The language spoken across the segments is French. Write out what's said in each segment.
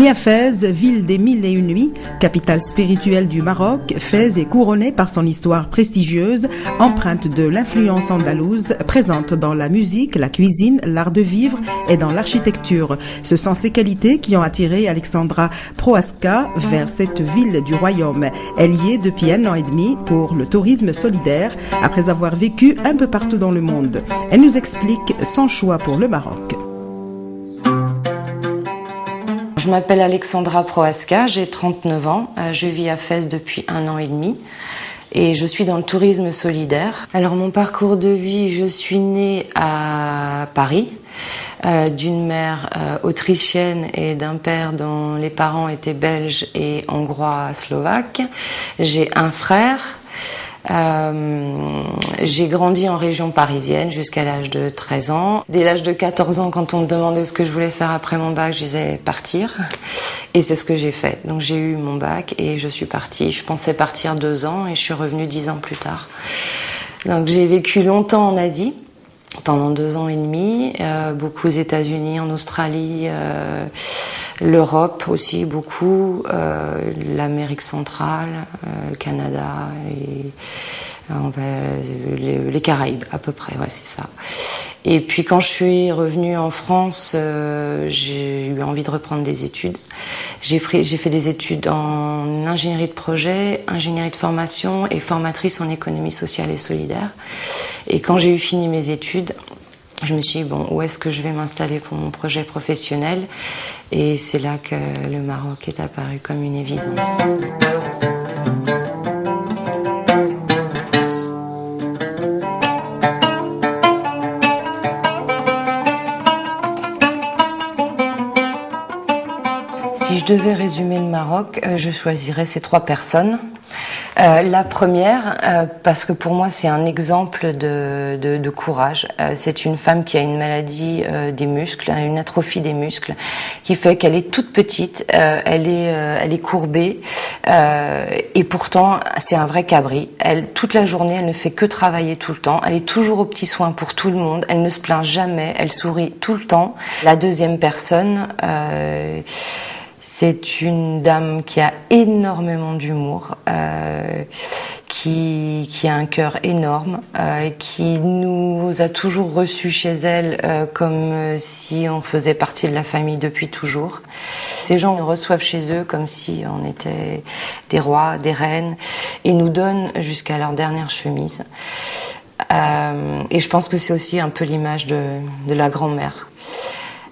est à Fès, ville des mille et une nuits, capitale spirituelle du Maroc. Fès est couronnée par son histoire prestigieuse, empreinte de l'influence andalouse, présente dans la musique, la cuisine, l'art de vivre et dans l'architecture. Ce sont ces qualités qui ont attiré Alexandra Prohaska vers cette ville du royaume. Elle y est depuis 1 an et demi pour le tourisme solidaire, après avoir vécu un peu partout dans le monde. Elle nous explique son choix pour le Maroc. Je m'appelle Alexandra Prohaska, j'ai 39 ans, je vis à Fès depuis 1 an et demi et je suis dans le tourisme solidaire. Alors mon parcours de vie, je suis née à Paris, d'une mère autrichienne et d'un père dont les parents étaient belges et hongrois slovaques. J'ai un frère. J'ai grandi en région parisienne jusqu'à l'âge de 13 ans. Dès l'âge de 14 ans, quand on me demandait ce que je voulais faire après mon bac, je disais partir. Et c'est ce que j'ai fait. Donc j'ai eu mon bac et je suis partie. Je pensais partir 2 ans et je suis revenue 10 ans plus tard. Donc j'ai vécu longtemps en Asie, pendant 2 ans et demi, beaucoup aux États-Unis, en Australie, l'Europe aussi beaucoup, l'Amérique centrale, le Canada et les Caraïbes à peu près, ouais, c'est ça. Et puis quand je suis revenue en France, j'ai eu envie de reprendre des études. J'ai fait des études en ingénierie de projet, ingénierie de formation et formatrice en économie sociale et solidaire. Et quand j'ai eu fini mes études, je me suis dit, bon, où est-ce que je vais m'installer pour mon projet professionnel? Et c'est là que le Maroc est apparu comme une évidence. Si je devais résumer le Maroc, je choisirais ces 3 personnes. La première, parce que pour moi c'est un exemple de courage. C'est une femme qui a une maladie des muscles, une atrophie des muscles, qui fait qu'elle est toute petite, elle est courbée, et pourtant c'est un vrai cabri. Toute la journée, elle ne fait que travailler tout le temps. Elle est toujours aux petits soins pour tout le monde. Elle ne se plaint jamais. Elle sourit tout le temps. La deuxième personne. C'est une dame qui a énormément d'humour, qui a un cœur énorme, qui nous a toujours reçus chez elle comme si on faisait partie de la famille depuis toujours. Ces gens nous reçoivent chez eux comme si on était des rois, des reines, et nous donnent jusqu'à leur dernière chemise. Et je pense que c'est aussi un peu l'image de la grand-mère.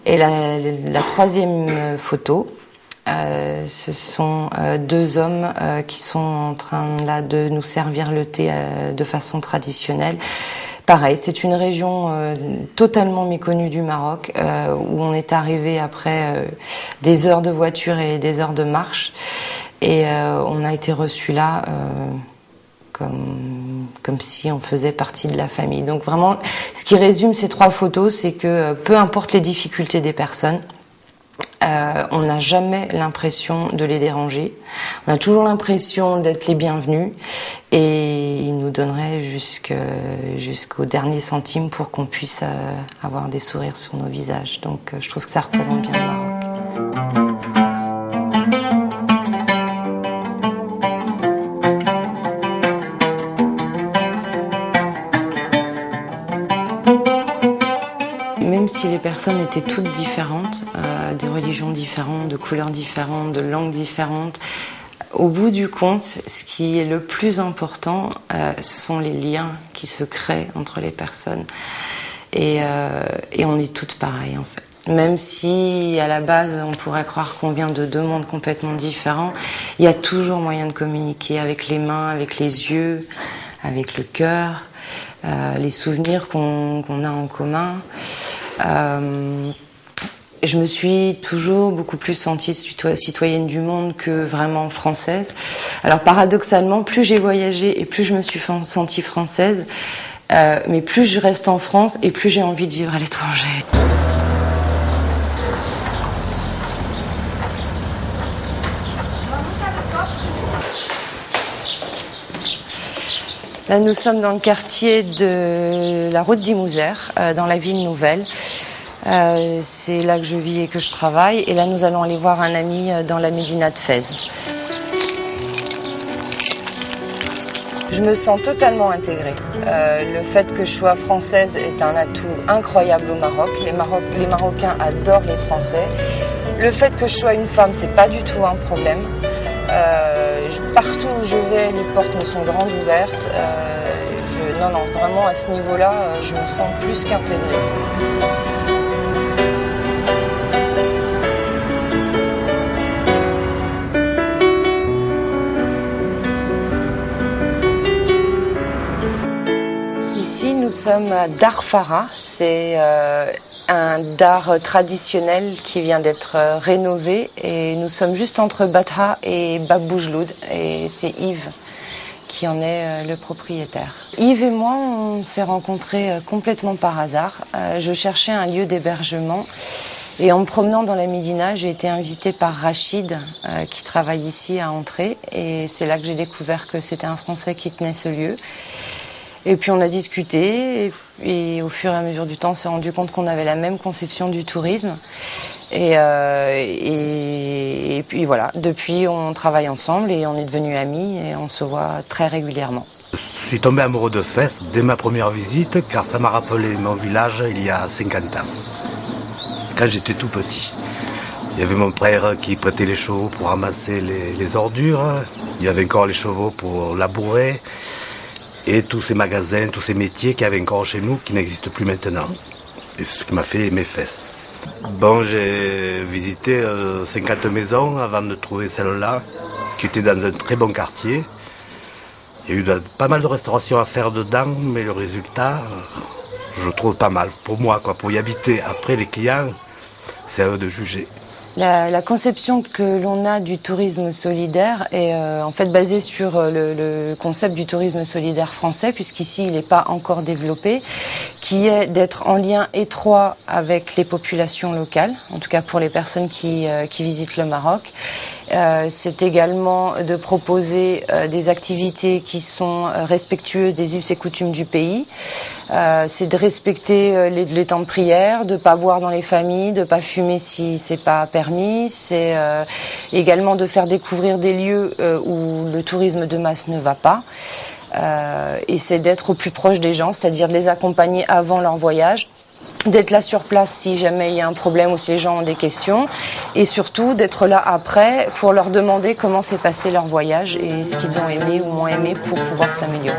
Et la troisième photo, ce sont 2 hommes qui sont en train là de nous servir le thé de façon traditionnelle. Pareil, c'est une région totalement méconnue du Maroc, où on est arrivé après des heures de voiture et des heures de marche, et on a été reçus là comme si on faisait partie de la famille. Donc vraiment, ce qui résume ces 3 photos, c'est que peu importe les difficultés des personnes, on n'a jamais l'impression de les déranger. On a toujours l'impression d'être les bienvenus, et ils nous donneraient jusqu'au dernier centime pour qu'on puisse avoir des sourires sur nos visages. Donc je trouve que ça représente bien le Maroc. Même si les personnes étaient toutes différentes, des religions différentes, de couleurs différentes, de langues différentes, au bout du compte, ce qui est le plus important, ce sont les liens qui se créent entre les personnes. Et on est toutes pareilles en fait. Même si à la base on pourrait croire qu'on vient de 2 mondes complètement différents, il y a toujours moyen de communiquer avec les mains, avec les yeux, avec le cœur, les souvenirs qu'on a en commun. Je me suis toujours beaucoup plus sentie citoyenne du monde que vraiment française. Alors paradoxalement, plus j'ai voyagé et plus je me suis sentie française, mais plus je reste en France et plus j'ai envie de vivre à l'étranger. Là, nous sommes dans le quartier de la route d'Imouzer, dans la ville nouvelle. C'est là que je vis et que je travaille. Et là, nous allons aller voir un ami dans la médina de Fès. Je me sens totalement intégrée. Le fait que je sois française est un atout incroyable au Maroc. Les Marocains adorent les Français. Le fait que je sois une femme, c'est pas du tout un problème. Partout où je vais, les portes me sont grandes ouvertes. Non, vraiment à ce niveau-là, je me sens plus qu'intégrée. Ici, nous sommes à Dar Farah. C'est un dar traditionnel qui vient d'être rénové. Et nous sommes juste entre Batha et Bab Boujloud. Et c'est Yves qui en est le propriétaire. Yves et moi, on s'est rencontrés complètement par hasard. Je cherchais un lieu d'hébergement. Et en me promenant dans la Médina, j'ai été invitée par Rachid, qui travaille ici à Entrée. Et c'est là que j'ai découvert que c'était un Français qui tenait ce lieu. Et puis on a discuté, et au fur et à mesure du temps, on s'est rendu compte qu'on avait la même conception du tourisme. Et puis voilà, depuis on travaille ensemble et on est devenus amis et on se voit très régulièrement. Je suis tombé amoureux de Fès dès ma première visite, car ça m'a rappelé mon village il y a 50 ans, quand j'étais tout petit. Il y avait mon père qui prêtait les chevaux pour ramasser les ordures, il y avait encore les chevaux pour labourer, et tous ces magasins, tous ces métiers qu'il y avait encore chez nous, qui n'existent plus maintenant. Et c'est ce qui m'a fait aimer Fès. Bon, j'ai visité 50 maisons avant de trouver celle-là, qui était dans un très bon quartier. Il y a eu pas mal de restauration à faire dedans, mais le résultat, je le trouve pas mal. Pour moi, quoi, pour y habiter après les clients, c'est à eux de juger. La conception que l'on a du tourisme solidaire est en fait basée sur le concept du tourisme solidaire français, puisqu'ici il n'est pas encore développé, qui est d'être en lien étroit avec les populations locales, en tout cas pour les personnes qui visitent le Maroc. C'est également de proposer des activités qui sont respectueuses des us et coutumes du pays. C'est de respecter les temps de prière, de ne pas boire dans les familles, de ne pas fumer si c'est pas permis. C'est également de faire découvrir des lieux où le tourisme de masse ne va pas. Et c'est d'être au plus proche des gens, c'est-à-dire de les accompagner avant leur voyage, d'être là sur place si jamais il y a un problème ou si les gens ont des questions, et surtout d'être là après pour leur demander comment s'est passé leur voyage et ce qu'ils ont aimé ou moins aimé pour pouvoir s'améliorer.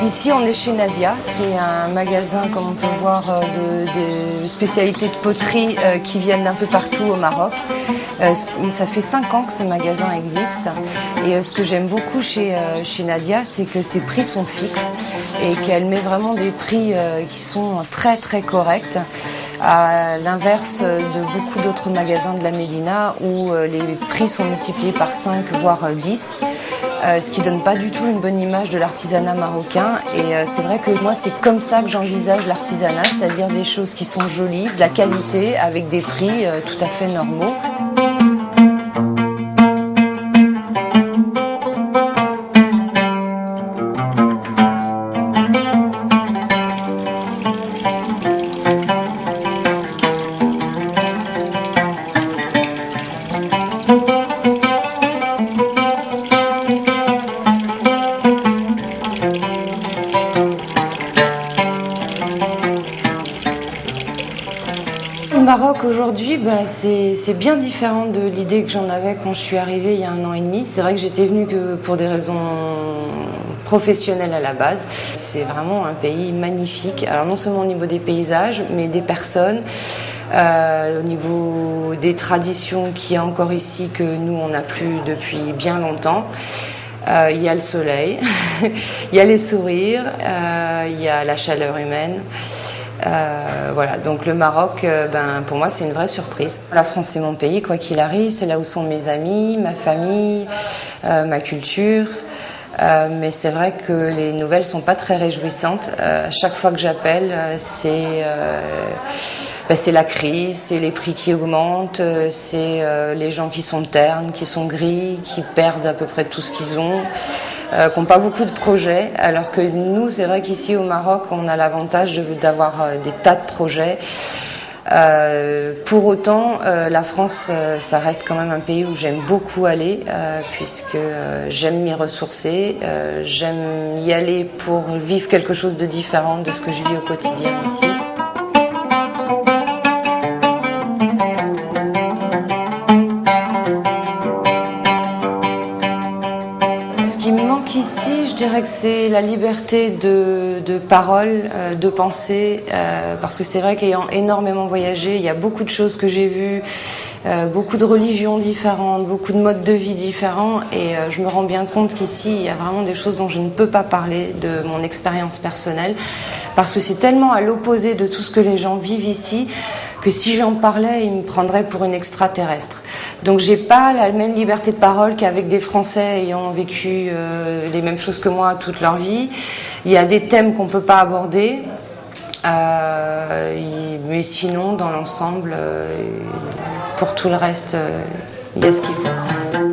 Ici, on est chez Nadia. C'est un magasin, comme on peut voir, de spécialités de poterie qui viennent d'un peu partout au Maroc. Ça fait 5 ans que ce magasin existe. Et ce que j'aime beaucoup chez Nadia, c'est que ses prix sont fixes et qu'elle met vraiment des prix qui sont très très corrects. À l'inverse de beaucoup d'autres magasins de la Médina où les prix sont multipliés par 5 voire 10. Ce qui donne pas du tout une bonne image de l'artisanat marocain. Et c'est vrai que moi, c'est comme ça que j'envisage l'artisanat, c'est-à-dire des choses qui sont jolies, de la qualité, avec des prix tout à fait normaux. Le Maroc aujourd'hui, c'est bien différent de l'idée que j'en avais quand je suis arrivée il y a 1 an et demi. C'est vrai que j'étais venue que pour des raisons professionnelle à la base. C'est vraiment un pays magnifique, alors non seulement au niveau des paysages, mais des personnes, au niveau des traditions qu'il y a encore ici que nous on n'a plus depuis bien longtemps. Il y a le soleil, il y a les sourires, il y a la chaleur humaine. Voilà, donc le Maroc, pour moi, c'est une vraie surprise. La France, c'est mon pays, quoi qu'il arrive. C'est là où sont mes amis, ma famille, ma culture. Mais c'est vrai que les nouvelles sont pas très réjouissantes. Chaque fois que j'appelle, c'est la crise, c'est les prix qui augmentent, c'est les gens qui sont ternes, qui sont gris, qui perdent à peu près tout ce qu'ils ont, qui n'ont pas beaucoup de projets. Alors que nous, c'est vrai qu'ici au Maroc, on a l'avantage d'avoir des tas de projets. Pour autant, la France, ça reste quand même un pays où j'aime beaucoup aller, puisque j'aime m'y ressourcer, j'aime y aller pour vivre quelque chose de différent de ce que je vis au quotidien ici. Ici, je dirais que c'est la liberté de parole, de pensée, parce que c'est vrai qu'ayant énormément voyagé, il y a beaucoup de choses que j'ai vues, beaucoup de religions différentes, beaucoup de modes de vie différents, et je me rends bien compte qu'ici, il y a vraiment des choses dont je ne peux pas parler de mon expérience personnelle, parce que c'est tellement à l'opposé de tout ce que les gens vivent ici, que si j'en parlais, ils me prendraient pour une extraterrestre. Donc j'ai pas la même liberté de parole qu'avec des Français ayant vécu les mêmes choses que moi toute leur vie. Il y a des thèmes qu'on peut pas aborder, mais sinon, dans l'ensemble, pour tout le reste, il y a ce qu'il faut.